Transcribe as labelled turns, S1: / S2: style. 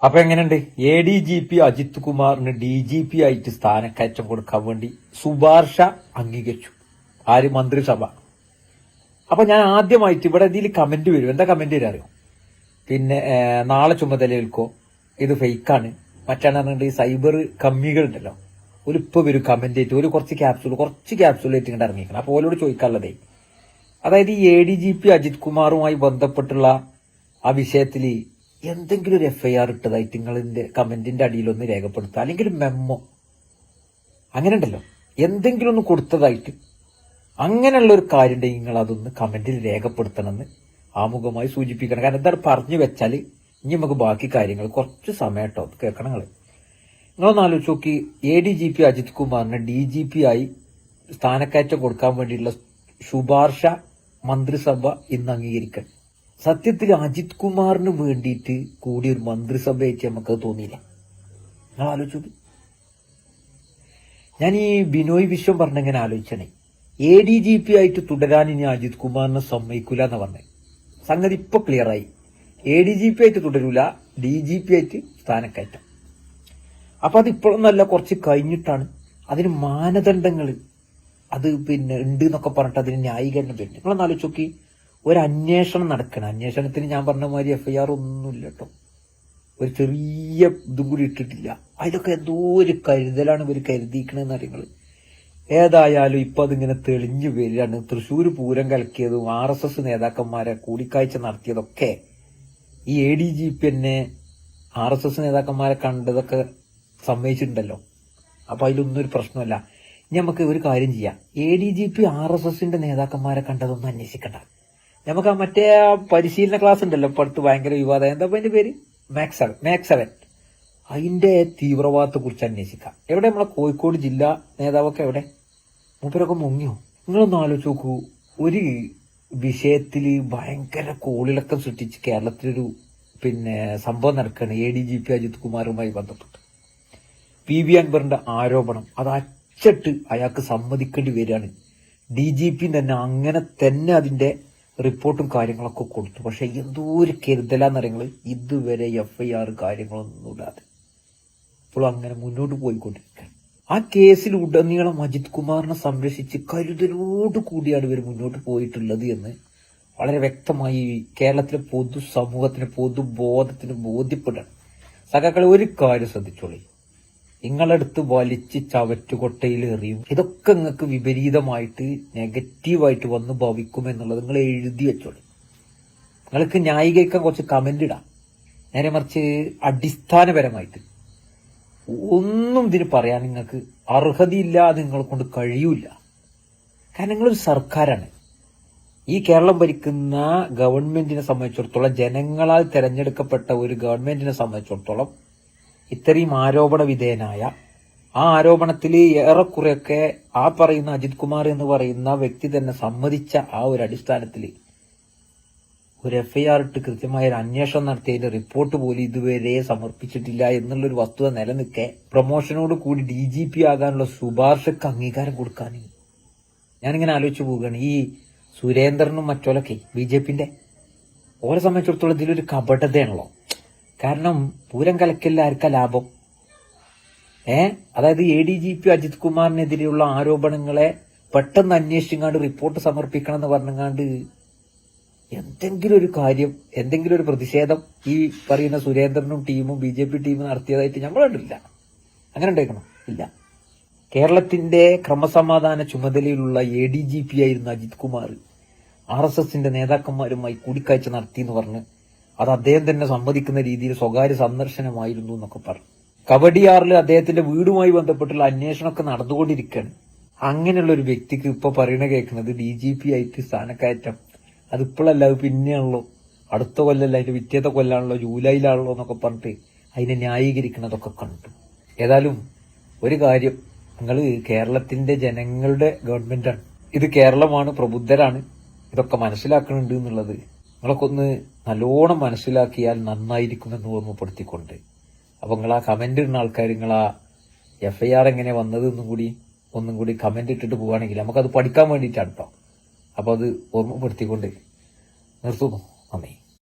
S1: അപ്പൊ എങ്ങനെയുണ്ട്? ADGP അജിത് കുമാറിന് DGP ആയിട്ട് സ്ഥാനക്കയറ്റം കൊടുക്കാൻ വേണ്ടി ശുപാർശ അംഗീകരിച്ചു. ആര്? മന്ത്രിസഭ. അപ്പൊ ഞാൻ ആദ്യമായിട്ട് ഇവിടെ ഇതിൽ കമന്റ് വരും. എന്താ കമന്റ് വരും അറിയോ? പിന്നെ നാളെ ചുമതലയേൽക്കോ, ഇത് ഫേക്കാണ്, മറ്റാണെന്നുണ്ട് ഈ സൈബർ കമ്മികൾ ഉണ്ടല്ലോ, ഒരു ഇപ്പൊ വരും കമന്റ് ആയിട്ട് ഒരു കുറച്ച് ക്യാപ്സൂളായിട്ട് ഇങ്ങോട്ട് ഇറങ്ങിക്കണം. അപ്പൊ ഓരോട് ചോദിക്കാനുള്ളതേ, അതായത് ഈ ADGP അജിത് കുമാറുമായി ബന്ധപ്പെട്ടുള്ള ആ വിഷയത്തിൽ എന്തെങ്കിലും ഒരു FIR ഇട്ടതായിട്ട് നിങ്ങളിന്റെ കമന്റിന്റെ അടിയിലൊന്ന് രേഖപ്പെടുത്തുക, അല്ലെങ്കിൽ മെമ്മോ അങ്ങനെ ഉണ്ടല്ലോ, എന്തെങ്കിലും ഒന്ന് കൊടുത്തതായിട്ട് അങ്ങനെയുള്ള ഒരു കാര്യം ഉണ്ടെങ്കിൽ നിങ്ങൾ അതൊന്ന് കമന്റിൽ രേഖപ്പെടുത്തണമെന്ന് ആമുഖമായി സൂചിപ്പിക്കണം. കാരണം എന്താണ് പറഞ്ഞു വെച്ചാൽ ഇനി നമുക്ക് ബാക്കി കാര്യങ്ങൾ കുറച്ച് സമയം കേട്ടോ കേൾക്കണം. നിങ്ങളൊന്ന് ആലോചിച്ച് നോക്കി, ADGP അജിത് കുമാറിന് DGP ആയി സ്ഥാനക്കയറ്റം കൊടുക്കാൻ വേണ്ടിയിട്ടുള്ള ശുപാർശ മന്ത്രിസഭ ഇന്ന് അംഗീകരിക്കണം. സത്യത്തിൽ അജിത് കുമാറിന് വേണ്ടിയിട്ട് കൂടി ഒരു മന്ത്രിസഭയായിട്ട് നമുക്ക് തോന്നിയില്ല. നിങ്ങൾ ആലോചിച്ചു. ഞാൻ ഈ ബിനോയ് വിശ്വം പറഞ്ഞെങ്ങനെ ആലോചിച്ചണേ, ADGP ആയിട്ട് തുടരാൻ ഇനി അജിത് കുമാറിനെ സമ്മതിക്കൂല എന്ന് പറഞ്ഞേ. സംഗതി ഇപ്പൊ ക്ലിയറായി. ADGP ആയിട്ട് തുടരൂല, DGP ആയിട്ട് സ്ഥാനക്കയറ്റം. അപ്പൊ അത് ഇപ്പോഴൊന്നല്ല, കുറച്ച് കഴിഞ്ഞിട്ടാണ്. അതിന് മാനദണ്ഡങ്ങൾ അത് പിന്നെ ഉണ്ട് എന്നൊക്കെ പറഞ്ഞിട്ട് അതിന് ന്യായീകരണം വരുന്നുണ്ട്. നിങ്ങളൊന്ന് ആലോചിച്ച് നോക്കി, ഒരു അന്വേഷണം നടക്കണം. അന്വേഷണത്തിന് ഞാൻ പറഞ്ഞ മാതിരി FIR ഒന്നുമില്ല കേട്ടോ, ഒരു ചെറിയ ഇതും കൂടി ഇട്ടിട്ടില്ല. അതിലൊക്കെ എന്തോ ഒരു കരുതലാണ് ഇവർ കരുതിയിരിക്കണെന്ന് അറിയങ്ങള്. ഏതായാലും ഇപ്പൊ അതിങ്ങനെ തെളിഞ്ഞു വരികയാണ്. തൃശ്ശൂർ പൂരം കലക്കിയതും RSS നേതാക്കന്മാരെ കൂടിക്കാഴ്ച നടത്തിയതൊക്കെ ഈ ADGP തന്നെ RSS നേതാക്കന്മാരെ കണ്ടതൊക്കെ സമ്മതിച്ചിട്ടുണ്ടല്ലോ. അപ്പൊ അതിലൊന്നും ഒരു പ്രശ്നമല്ല. ഇനി നമുക്ക് ഒരു കാര്യം ചെയ്യാം, ADGP RSSന്റെ നേതാക്കന്മാരെ കണ്ടതൊന്നും അന്വേഷിക്കണ്ട. നമുക്ക് ആ മറ്റേ പരിശീലന ക്ലാസ് ഉണ്ടല്ലോ ഇപ്പൊ അടുത്ത്, ഭയങ്കര വിവാദം, എന്താ അതിന്റെ പേര്, മാക് 7, അതിന്റെ തീവ്രവാദത്തെ കുറിച്ച് അന്വേഷിക്കാം. എവിടെ നമ്മളെ കോഴിക്കോട് ജില്ലാ നേതാവൊക്കെ എവിടെ? മൂപ്പരൊക്കെ മുങ്ങിയോ? നിങ്ങളൊന്ന് ആലോചിച്ച് നോക്കൂ. ഒരു വിഷയത്തിൽ ഭയങ്കര കോളിളക്കം സൃഷ്ടിച്ച് കേരളത്തിലൊരു പിന്നെ സംഭവം നടക്കുകയാണ് ADGP അജിത് കുമാറുമായി ബന്ധപ്പെട്ട്. PV അൻവറിന്റെ ആരോപണം അത് അച്ചട്ട് അയാൾക്ക് സമ്മതിക്കേണ്ടി വരികയാണ്. DGP തന്നെ അങ്ങനെ തന്നെ അതിന്റെ റിപ്പോർട്ടും കാര്യങ്ങളൊക്കെ കൊടുത്തു. പക്ഷെ എന്തോ ഒരു കരുതലാന്നറിയങ്ങള്, ഇതുവരെ FIR കാര്യങ്ങളൊന്നും ഇടാതെ ഇപ്പോഴും അങ്ങനെ മുന്നോട്ട് പോയിക്കൊണ്ടിരിക്കുകയാണ്. ആ കേസിൽ ഉടനീളം അജിത് കുമാറിനെ സംരക്ഷിച്ച് കരുതലോട് കൂടിയാണ് ഇവർ മുന്നോട്ട് പോയിട്ടുള്ളത് എന്ന് വളരെ വ്യക്തമായി കേരളത്തിലെ പൊതുസമൂഹത്തിന്, പൊതുബോധത്തിന് ബോധ്യപ്പെടാണ്. സഖാക്കളെ ഒരു കാര്യം ശ്രദ്ധിച്ചോളി, നിങ്ങളടുത്ത് വലിച്ച് ചവറ്റുകൊട്ടയിൽ എറിയും. ഇതൊക്കെ നിങ്ങൾക്ക് വിപരീതമായിട്ട് നെഗറ്റീവായിട്ട് വന്ന് ഭവിക്കും എന്നുള്ളത് നിങ്ങൾ എഴുതി വെച്ചോളി. നിങ്ങൾക്ക് ന്യായീകരിക്കാൻ കുറച്ച് കമന്റ് ഇടാം. നേരെ മറിച്ച് അടിസ്ഥാനപരമായിട്ട് ഒന്നും ഇതിന് പറയാൻ നിങ്ങൾക്ക് അർഹതയില്ലാതെ നിങ്ങളെ കൊണ്ട് കഴിയൂല. കാരണം നിങ്ങളൊരു സർക്കാരാണ്. ഈ കേരളം ഭരിക്കുന്ന ഗവൺമെന്റിനെ സംബന്ധിച്ചിടത്തോളം, ജനങ്ങളാൽ തെരഞ്ഞെടുക്കപ്പെട്ട ഒരു ഗവൺമെന്റിനെ സംബന്ധിച്ചിടത്തോളം ഇത്രയും ആരോപണ വിധേയനായ, ആ ആരോപണത്തിൽ ഏറെക്കുറെയൊക്കെ ആ പറയുന്ന അജിത് കുമാർ എന്ന് പറയുന്ന വ്യക്തി തന്നെ സമ്മതിച്ച ആ ഒരു അടിസ്ഥാനത്തിൽ ഒരു FIR ഇട്ട് കൃത്യമായ ഒരു അന്വേഷണം നടത്തിയതിന്റെ റിപ്പോർട്ട് പോലും ഇതുവരെ സമർപ്പിച്ചിട്ടില്ല എന്നുള്ളൊരു വസ്തുത നിലനിൽക്കെ പ്രൊമോഷനോട് കൂടി DGP ആകാനുള്ള ശുപാർശക്ക് അംഗീകാരം കൊടുക്കാൻ ഞാനിങ്ങനെ ആലോചിച്ചു പോവുകയാണ്. ഈ സുരേന്ദ്രനും മറ്റോലൊക്കെ BJPന്റെ ഓരെ സംബന്ധിച്ചിടത്തോളം ഇതിലൊരു കപടതയാണല്ലോ. കാരണം പൂരം കലക്കലിൽ ആർക്കാ ലാഭം? അതായത് ADGP അജിത് കുമാറിനെതിരെയുള്ള ആരോപണങ്ങളെ പെട്ടെന്ന് അന്വേഷിച്ചാണ്ട് റിപ്പോർട്ട് സമർപ്പിക്കണം എന്ന് പറഞ്ഞാണ്ട് എന്തെങ്കിലും ഒരു കാര്യം, എന്തെങ്കിലും ഒരു പ്രതിഷേധം ഈ പറയുന്ന സുരേന്ദ്രനും ടീമും BJP ടീമും നടത്തിയതായിട്ട് നമ്മൾ കണ്ടില്ല. അങ്ങനെ ഉണ്ടായിരിക്കണം ഇല്ല. കേരളത്തിന്റെ ക്രമസമാധാന ചുമതലയിലുള്ള ADGP ആയിരുന്ന അജിത് കുമാർ RSSന്റെ നേതാക്കന്മാരുമായി കൂടിക്കാഴ്ച നടത്തി എന്ന് പറഞ്ഞ് അത് അദ്ദേഹം തന്നെ സമ്മതിക്കുന്ന രീതിയിൽ സ്വകാര്യ സന്ദർശനമായിരുന്നു എന്നൊക്കെ പറഞ്ഞു. കവടിയാറിൽ അദ്ദേഹത്തിന്റെ വീടുമായി ബന്ധപ്പെട്ടുള്ള അന്വേഷണമൊക്കെ നടന്നുകൊണ്ടിരിക്കുകയാണ്. അങ്ങനെയുള്ള ഒരു വ്യക്തിക്ക് ഇപ്പൊ പറയണ കേൾക്കുന്നത് DGP ആയിട്ട് സ്ഥാനക്കയറ്റം, അതിപ്പോഴല്ല, അത് പിന്നെയാണല്ലോ, അടുത്ത കൊല്ലല്ല, അതിന്റെ പിറ്റേത്തെ കൊല്ലാണല്ലോ, ജൂലൈയിലാണല്ലോ എന്നൊക്കെ പറഞ്ഞിട്ട് അതിനെ ന്യായീകരിക്കണതൊക്കെ കണ്ടു. ഏതായാലും ഒരു കാര്യം, നിങ്ങൾ കേരളത്തിന്റെ ജനങ്ങളുടെ ഗവൺമെന്റാണ്, ഇത് കേരളമാണ്, പ്രബുദ്ധരാണ്, ഇതൊക്കെ മനസ്സിലാക്കുന്നുണ്ട് എന്നുള്ളത് നിങ്ങളൊക്കെ ഒന്ന് നല്ലോണം മനസ്സിലാക്കിയാൽ നന്നായിരിക്കുമെന്ന് ഓർമ്മപ്പെടുത്തിക്കൊണ്ട്, അപ്പൊ നിങ്ങൾ ആ കമന്റ് ഇടുന്ന ആൾക്കാർ നിങ്ങൾ ആ FIR എങ്ങനെ വന്നത് ഒന്നും കൂടി കമന്റ് ഇട്ടിട്ട് പോവുകയാണെങ്കിൽ നമുക്കത് പഠിക്കാൻ വേണ്ടിയിട്ടാണ് കേട്ടോ. അപ്പൊ അത് ഓർമ്മപ്പെടുത്തിക്കൊണ്ട് നിർത്തുന്നു. നന്ദി.